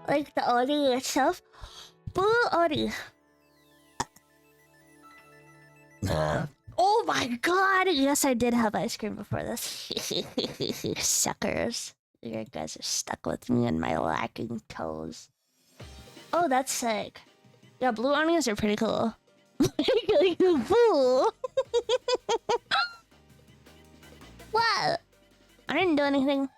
Like the Ori itself. Blue Ori. Huh? Oh my god! Yes, I did have ice cream before this. Suckers. You guys are stuck with me and my lacking toes. Oh, that's sick. Yeah, blue onions are pretty cool. Like a fool. What? I didn't do anything.